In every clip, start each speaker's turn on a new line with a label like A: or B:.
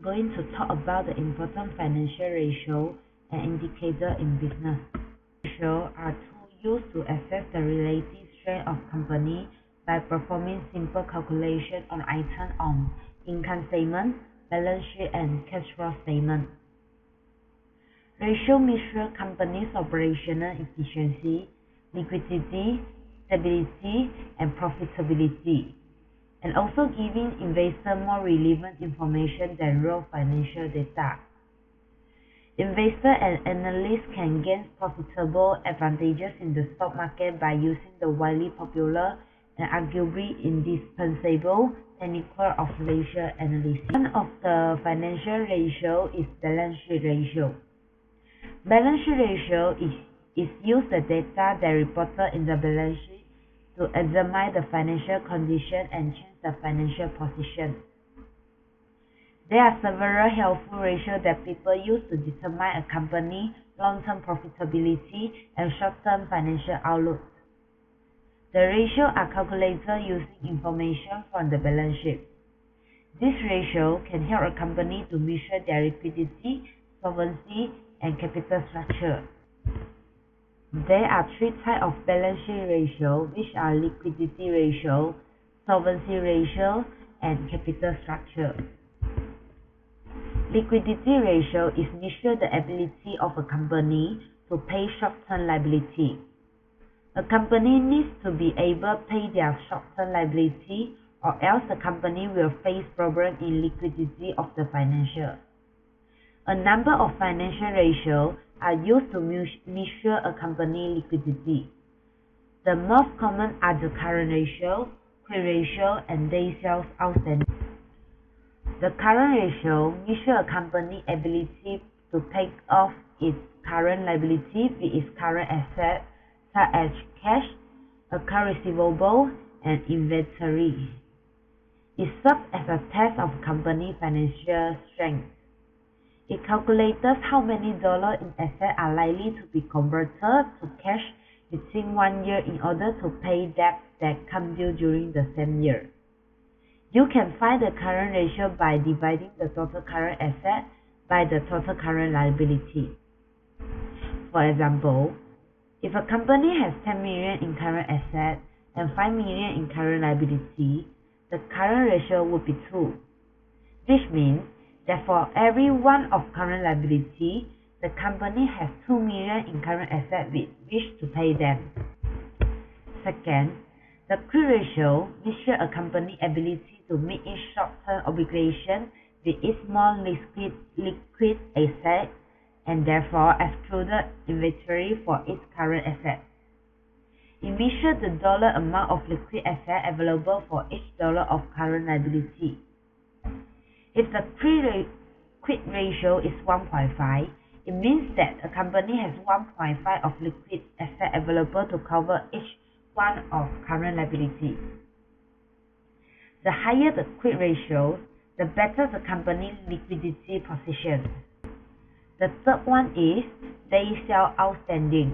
A: Going to talk about the important financial ratio and indicator in business. Ratios are tools used to assess the relative strength of company by performing simple calculation on items on income statement, balance sheet, and cash flow statement. Ratio measure company's operational efficiency, liquidity, stability, and profitability, and also giving investors more relevant information than raw financial data. Investors and analysts can gain profitable advantages in the stock market by using the widely popular and arguably indispensable technique of ratio analysis. One of the financial ratio is balance sheet ratio. Balance sheet ratio is used the data that reported in the balance sheet to examine the financial condition and change the financial position. There are several helpful ratios that people use to determine a company's long-term profitability and short-term financial outlook. The ratios are calculated using information from the balance sheet. This ratio can help a company to measure their liquidity, solvency, and capital structure. There are three types of balance sheet ratio, which are liquidity ratio, solvency ratio, and capital structure. Liquidity ratio is measure the ability of a company to pay short-term liability. A company needs to be able to pay their short-term liability, or else the company will face problems in liquidity of the financial. A number of financial ratios are used to measure a company's liquidity. The most common are the current ratio, quick ratio, and day sales outstanding. The current ratio measures a company's ability to pay off its current liability with its current assets, such as cash, account receivable, and inventory. It serves as a test of a company's financial strength. It calculates how many dollars in assets are likely to be converted to cash within 1 year in order to pay debts that come due during the same year. You can find the current ratio by dividing the total current asset by the total current liability. For example, if a company has 10 million in current assets and 5 million in current liability, the current ratio would be 2, which means that for every 1 of current liability, the company has 2 million in current assets with which to pay them. Second, the quick ratio measures a company's ability to meet its short-term obligation with its more liquid assets and therefore excluded inventory for its current assets. It measures the dollar amount of liquid assets available for each dollar of current liability. If the quick ratio is 1.5, it means that a company has 1.5 of liquid assets available to cover each one of current liability. The higher the quick ratio, the better the company's liquidity position. The third one is day sales outstanding.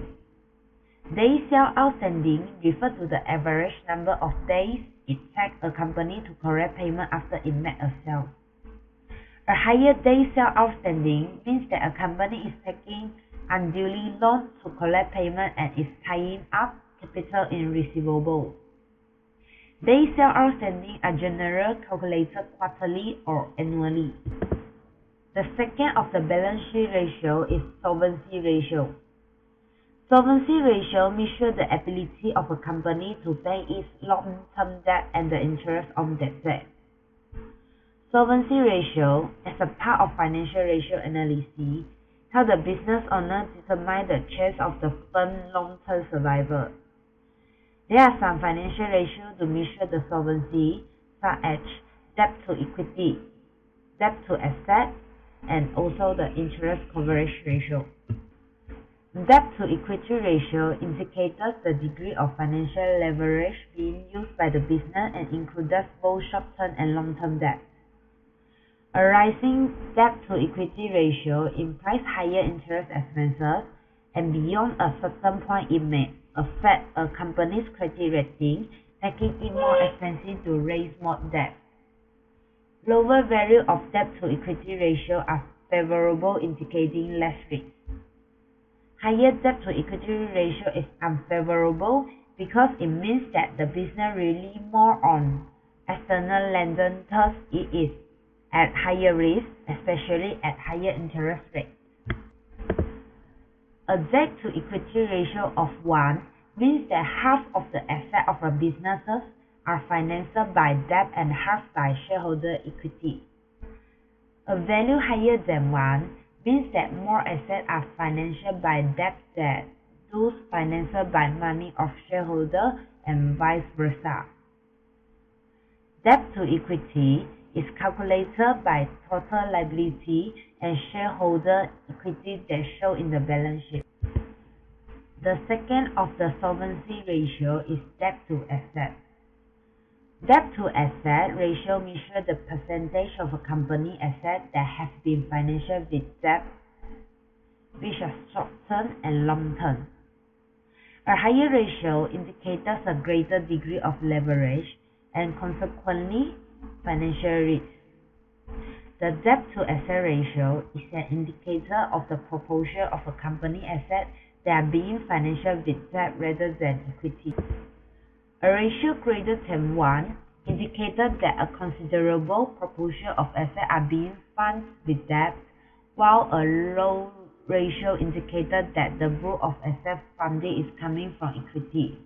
A: Day sales outstanding refers to the average number of days it takes a company to collect payment after it made a sale. A higher day sales outstanding means that a company is taking unduly long to collect payment and is tying up capital in receivables. Day sales outstanding are generally calculated quarterly or annually. The second of the balance sheet ratio is solvency ratio. Solvency ratio measures the ability of a company to pay its long-term debt and the interest on that debt. Solvency ratio, as a part of financial ratio analysis, helps the business owner determine the chance of the firm's long-term survival. There are some financial ratios to measure the solvency, such as debt to equity, debt to asset, and also the interest coverage ratio. Debt to equity ratio indicates the degree of financial leverage being used by the business and includes both short-term and long-term debt. A rising debt to equity ratio implies higher interest expenses, and beyond a certain point it may affect a company's credit rating, making it more expensive to raise more debt. Lower value of debt to equity ratio are favorable, indicating less risk. Higher debt to equity ratio is unfavorable because it means that the business relies more on external lenders, thus it is at higher risk, especially at higher interest rates. A debt to equity ratio of 1 means that half of the assets of a business are financed by debt and half by shareholder equity. A value higher than 1 means that more assets are financed by debt than those financed by money of shareholders and vice versa. Debt to equity is calculated by total liability and shareholder equity that show in the balance sheet. The second of the solvency ratio is debt to asset. Debt to asset ratio measures the percentage of a company asset that has been financed with debt, which are short-term and long-term. A higher ratio indicates a greater degree of leverage and consequently financial risk. The debt to asset ratio is an indicator of the proportion of a company asset that are being financed with debt rather than equity. A ratio greater than 1 indicates that a considerable proportion of assets are being funded with debt, while a low ratio indicates that the bulk of asset funding is coming from equity.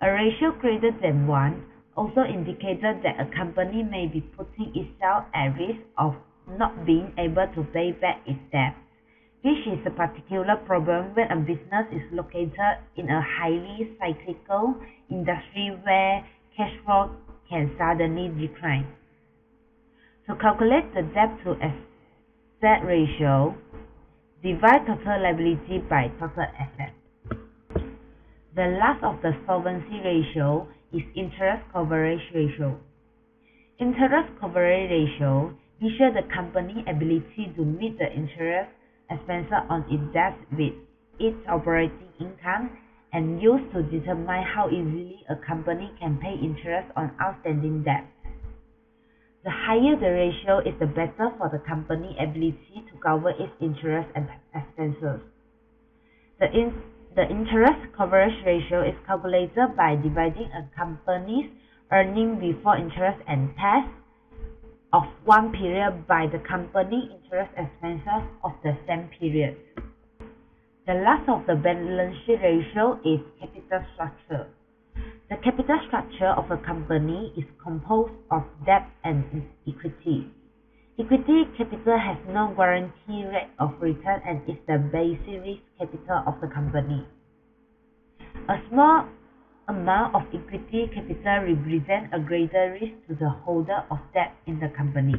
A: A ratio greater than 1 also indicates that a company may be putting itself at risk of not being able to pay back its debt, which is a particular problem when a business is located in a highly cyclical industry where cash flow can suddenly decline. To calculate the debt to asset ratio, divide total liability by total asset. The last of the solvency ratio is interest coverage ratio. Interest coverage ratio measures the company's ability to meet the interest expenses on its debt with its operating income and used to determine how easily a company can pay interest on outstanding debt. The higher the ratio is, the better for the company's ability to cover its interest and expenses. The interest coverage ratio is calculated by dividing a company's earnings before interest and tax of one period by the company interest expenses of the same period. The last of the balance sheet ratio is capital structure. The capital structure of a company is composed of debt and equity. Equity capital has no guaranteed rate of return and is the basic risk capital of the company. A small amount of equity capital represents a greater risk to the holder of debt in the company.